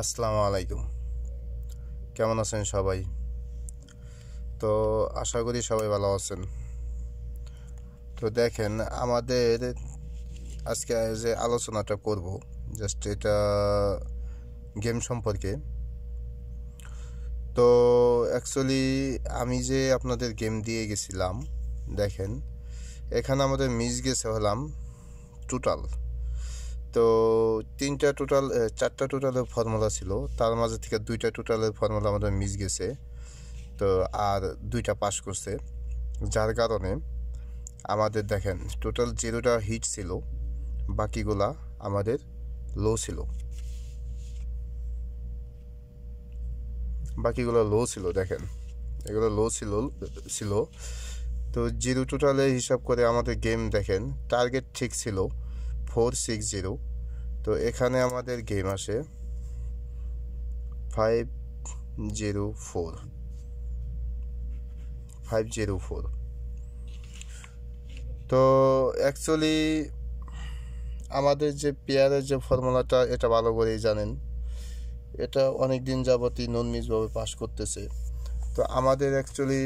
আসসালামু আলাইকুম। কেমন আছেন সবাই? তো আশা করি সবাই ভালো আছেন। তো দেখেন, আমাদের আজকে যে আলোচনাটা করব, জাস্ট এটা গেম সম্পর্কে। তো অ্যাকচুয়ালি আমি যে আপনাদের গেম দিয়ে গেছিলাম, দেখেন এখানে আমাদের মিস গেছে হলাম টোটাল। তো চারটা টোটালের ফর্মুলা ছিল, তার মাঝে থেকে দুইটা টোটালের ফর্মুলা আমাদের মিস গেছে। তো আর দুইটা পাস করছে, যার কারণে আমাদের দেখেন টোটাল 0টা হিট ছিল, বাকিগুলা আমাদের লো ছিল। দেখেন এগুলো লো ছিল। তো 0 টোটালে হিসাব করে আমাদের গেম দেখেন টার্গেট ঠিক ছিল 460। তো এখানে আমাদের গেম আসে 504। তো অ্যাকচুয়ালি আমাদের যে পেয়ারের যে ফর্মুলাটা, এটা ভালো করেই জানেন, এটা অনেক দিন যাবতই নন মিসভাবে পাস করতেছে। তো আমাদের অ্যাকচুয়ালি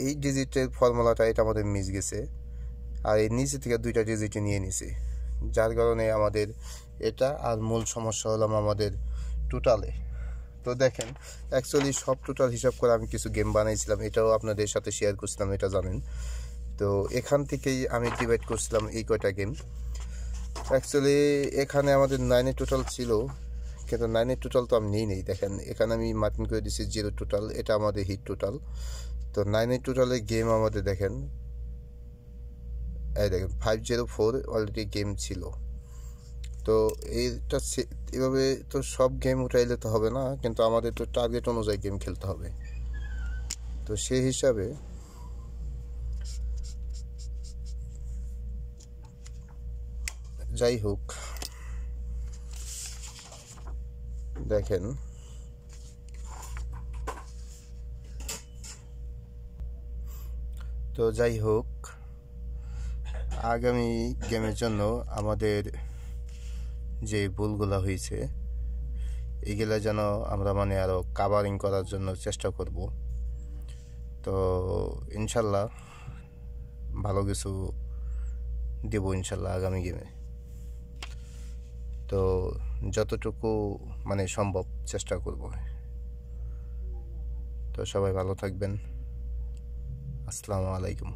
এই ডিজিটের ফর্মুলাটা এটা আমাদের মিস গেছে, আর এই নিচে থেকে দুইটা ডিজিটে নিয়ে নিছে, যার কারণে আমাদের এটা আর মূল সমস্যা হলাম আমাদের টোটালে। তো দেখেন অ্যাকচুয়ালি সব টোটাল হিসাব করে আমি কিছু গেম বানাইছিলাম, এটাও আপনাদের সাথে শেয়ার করছিলাম, এটা জানেন। তো এখান থেকেই আমি ডিভাইড করছিলাম এই কয়টা গেম। অ্যাকচুয়ালি এখানে আমাদের 9 টোটাল ছিল, কিন্তু 9 টোটাল তো আমি নেই। দেখেন এখানে আমি মার্কিং করে দিচ্ছি 0 টোটাল, এটা আমাদের হিট টোটাল। তো 9 টোটালের গেম আমাদের দেখেন, এই দেখেন 504 অলরেডি গেম ছিল। তো এইটা এভাবে তো সব গেম উঠাইলে তো হবে না, কিন্তু আমাদের তো টার্গেট অনুযায়ী গেম খেলতে হবে। তো সেই হিসাবে যাই হোক, দেখেন তো যাই হোক, আগামী গেমের জন্য আমাদের যে ভুলগুলো হয়েছে এগুলা যেন আমরা আরও কাভারিং করার জন্য চেষ্টা করব। তো ইনশাল্লাহ ভালো কিছু দেব ইনশাল্লাহ আগামী গেমে। তো যতটুকু সম্ভব চেষ্টা করব। তো সবাই ভালো থাকবেন। আসসালামু আলাইকুম।